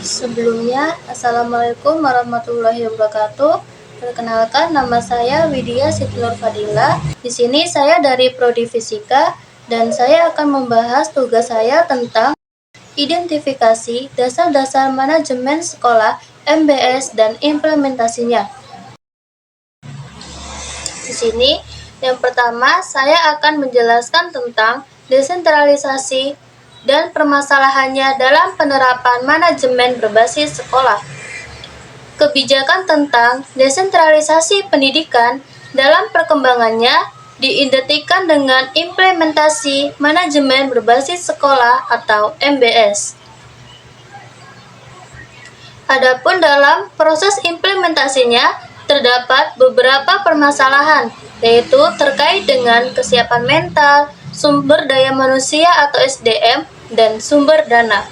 Sebelumnya, Assalamualaikum warahmatullahi wabarakatuh. Perkenalkan, nama saya Widya Siti Nur Fadila. Di sini saya dari Prodi Fisika dan saya akan membahas tugas saya tentang identifikasi dasar-dasar manajemen sekolah MBS dan implementasinya. Di sini, yang pertama saya akan menjelaskan tentang desentralisasi dan permasalahannya dalam penerapan manajemen berbasis sekolah. Kebijakan tentang desentralisasi pendidikan dalam perkembangannya diidentikan dengan implementasi manajemen berbasis sekolah atau MBS. Adapun dalam proses implementasinya terdapat beberapa permasalahan, yaitu terkait dengan kesiapan mental, sumber daya manusia atau SDM, dan sumber dana.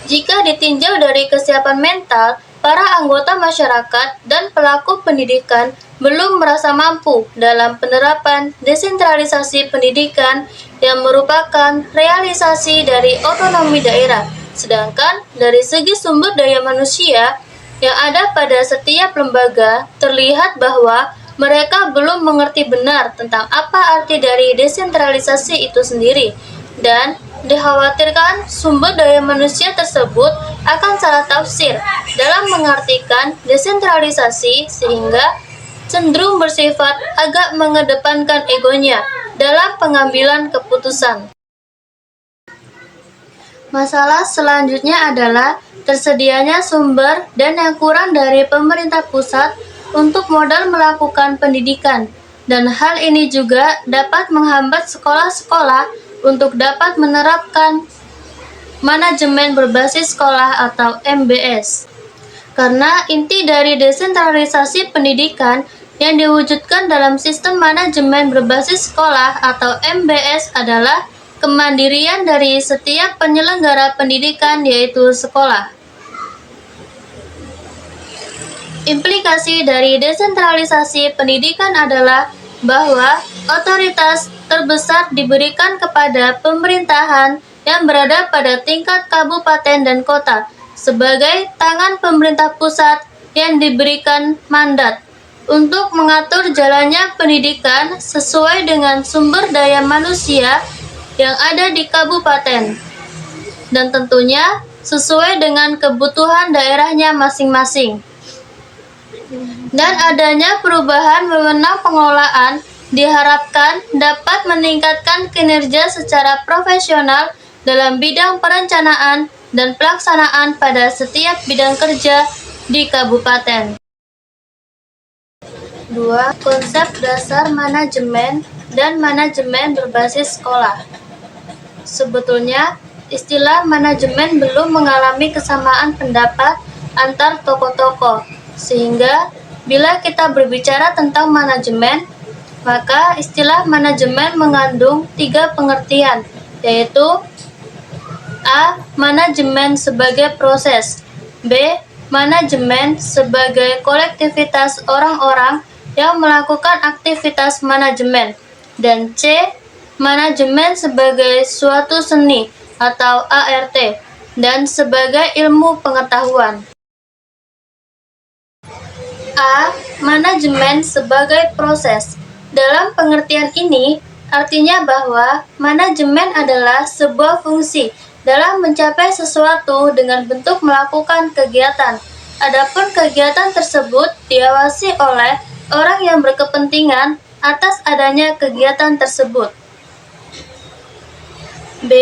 Jika ditinjau dari kesiapan mental, para anggota masyarakat dan pelaku pendidikan belum merasa mampu dalam penerapan desentralisasi pendidikan yang merupakan realisasi dari otonomi daerah. Sedangkan dari segi sumber daya manusia yang ada pada setiap lembaga, terlihat bahwa mereka belum mengerti benar tentang apa arti dari desentralisasi itu sendiri, dan dikhawatirkan sumber daya manusia tersebut akan salah tafsir dalam mengartikan desentralisasi sehingga cenderung bersifat agak mengedepankan egonya dalam pengambilan keputusan. Masalah selanjutnya adalah tersedianya sumber dan yang kurang dari pemerintah pusat untuk modal melakukan pendidikan, dan hal ini juga dapat menghambat sekolah-sekolah untuk dapat menerapkan manajemen berbasis sekolah atau MBS. Karena inti dari desentralisasi pendidikan yang diwujudkan dalam sistem manajemen berbasis sekolah atau MBS adalah kemandirian dari setiap penyelenggara pendidikan, yaitu sekolah. Implikasi dari desentralisasi pendidikan adalah bahwa otoritas terbesar diberikan kepada pemerintahan yang berada pada tingkat kabupaten dan kota sebagai tangan pemerintah pusat yang diberikan mandat untuk mengatur jalannya pendidikan sesuai dengan sumber daya manusia yang ada di kabupaten, dan tentunya sesuai dengan kebutuhan daerahnya masing-masing. Dan adanya perubahan wewenang pengelolaan diharapkan dapat meningkatkan kinerja secara profesional dalam bidang perencanaan dan pelaksanaan pada setiap bidang kerja di kabupaten. 2. Konsep dasar manajemen dan manajemen berbasis sekolah. Sebetulnya, istilah manajemen belum mengalami kesamaan pendapat antar tokoh-tokoh, sehingga bila kita berbicara tentang manajemen, maka istilah manajemen mengandung 3 pengertian, yaitu A. Manajemen sebagai proses, B. Manajemen sebagai kolektivitas orang-orang yang melakukan aktivitas manajemen, dan C. Manajemen sebagai suatu seni atau ART, dan sebagai ilmu pengetahuan. A. Manajemen sebagai proses. Dalam pengertian ini, artinya bahwa manajemen adalah sebuah fungsi dalam mencapai sesuatu dengan bentuk melakukan kegiatan. Adapun kegiatan tersebut diawasi oleh orang yang berkepentingan atas adanya kegiatan tersebut. B.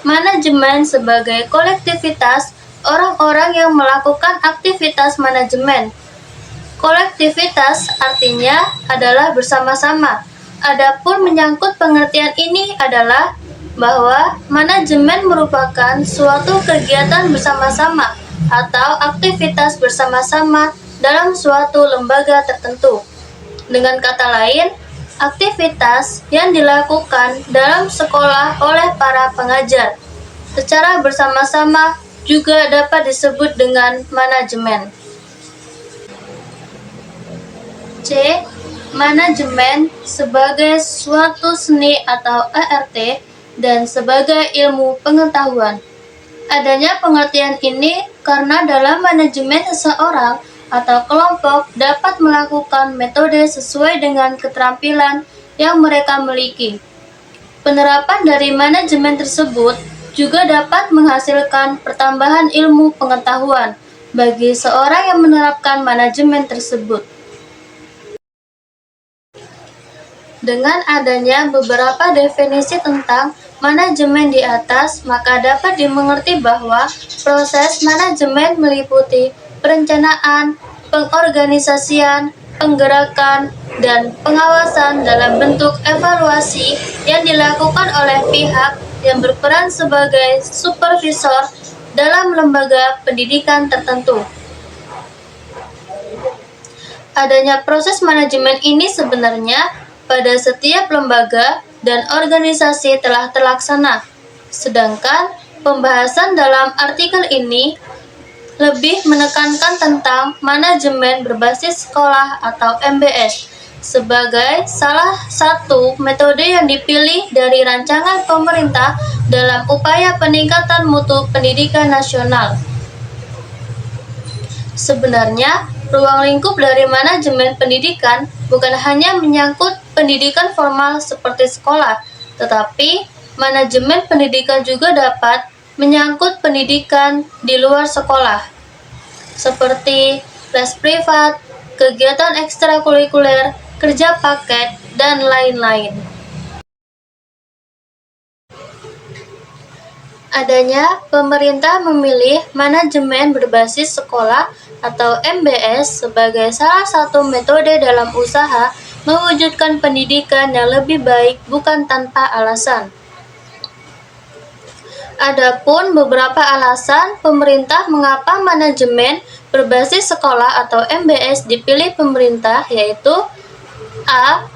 Manajemen sebagai kolektivitas orang-orang yang melakukan aktivitas manajemen. Kolektivitas artinya adalah bersama-sama. Adapun menyangkut pengertian ini adalah bahwa manajemen merupakan suatu kegiatan bersama-sama atau aktivitas bersama-sama dalam suatu lembaga tertentu. Dengan kata lain, aktivitas yang dilakukan dalam sekolah oleh para pengajar secara bersama-sama juga dapat disebut dengan manajemen. C. Manajemen sebagai suatu seni atau ART dan sebagai ilmu pengetahuan. Adanya pengertian ini karena dalam manajemen seseorang atau kelompok dapat melakukan metode sesuai dengan keterampilan yang mereka miliki. Penerapan dari manajemen tersebut juga dapat menghasilkan pertambahan ilmu pengetahuan bagi seorang yang menerapkan manajemen tersebut. Dengan adanya beberapa definisi tentang manajemen di atas, maka dapat dimengerti bahwa proses manajemen meliputi perencanaan, pengorganisasian, penggerakan, dan pengawasan dalam bentuk evaluasi yang dilakukan oleh pihak yang berperan sebagai supervisor dalam lembaga pendidikan tertentu. Adanya proses manajemen ini sebenarnya pada setiap lembaga dan organisasi telah terlaksana, sedangkan pembahasan dalam artikel ini lebih menekankan tentang manajemen berbasis sekolah atau MBS sebagai salah satu metode yang dipilih dari rancangan pemerintah dalam upaya peningkatan mutu pendidikan nasional. Sebenarnya, ruang lingkup dari manajemen pendidikan bukan hanya menyangkut pendidikan formal seperti sekolah, tetapi manajemen pendidikan juga dapat menyangkut pendidikan di luar sekolah, seperti les privat, kegiatan ekstrakurikuler, kerja paket, dan lain-lain. Adanya pemerintah memilih manajemen berbasis sekolah atau MBS sebagai salah satu metode dalam usaha mewujudkan pendidikan yang lebih baik bukan tanpa alasan. Adapun beberapa alasan pemerintah mengapa manajemen berbasis sekolah atau MBS dipilih pemerintah, yaitu A.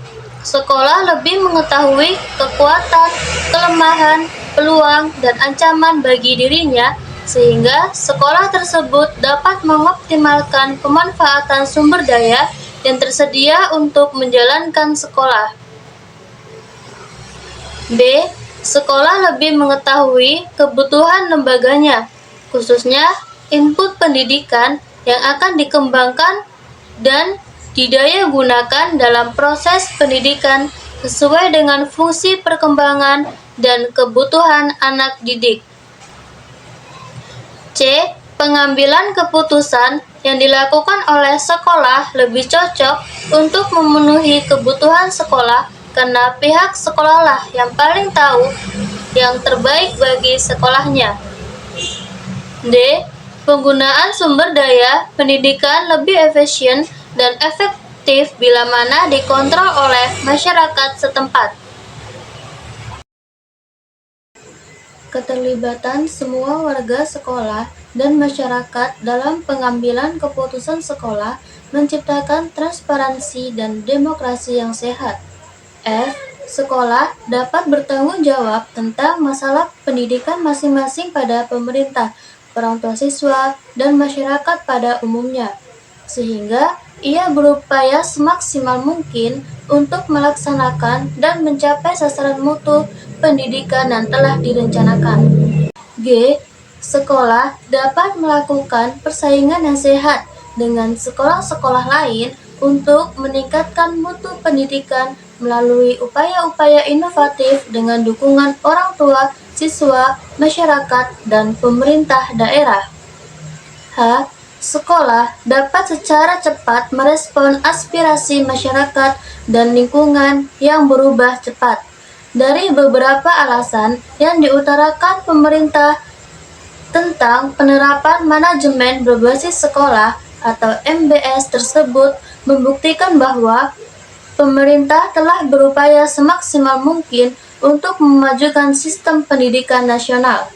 Sekolah lebih mengetahui kekuatan, kelemahan, peluang, dan ancaman bagi dirinya, sehingga sekolah tersebut dapat mengoptimalkan pemanfaatan sumber daya yang tersedia untuk menjalankan sekolah. B. Sekolah lebih mengetahui kebutuhan lembaganya, khususnya input pendidikan yang akan dikembangkan dan didaya gunakan dalam proses pendidikan sesuai dengan fungsi perkembangan dan kebutuhan anak didik. C. Pengambilan keputusan yang dilakukan oleh sekolah lebih cocok untuk memenuhi kebutuhan sekolah karena pihak sekolahlah yang paling tahu yang terbaik bagi sekolahnya. D. Penggunaan sumber daya pendidikan lebih efisien dan efektif bila mana dikontrol oleh masyarakat setempat. Keterlibatan semua warga sekolah dan masyarakat dalam pengambilan keputusan sekolah menciptakan transparansi dan demokrasi yang sehat. F. Sekolah dapat bertanggung jawab tentang masalah pendidikan masing-masing pada pemerintah, orang tua siswa, dan masyarakat pada umumnya, sehingga ia berupaya semaksimal mungkin untuk melaksanakan dan mencapai sasaran mutu pendidikan yang telah direncanakan. G. Sekolah dapat melakukan persaingan yang sehat dengan sekolah-sekolah lain untuk meningkatkan mutu pendidikan melalui upaya-upaya inovatif dengan dukungan orang tua, siswa, masyarakat, dan pemerintah daerah. H. Sekolah dapat secara cepat merespon aspirasi masyarakat dan lingkungan yang berubah cepat. Dari beberapa alasan yang diutarakan pemerintah tentang penerapan manajemen berbasis sekolah atau MBS tersebut membuktikan bahwa pemerintah telah berupaya semaksimal mungkin untuk memajukan sistem pendidikan nasional.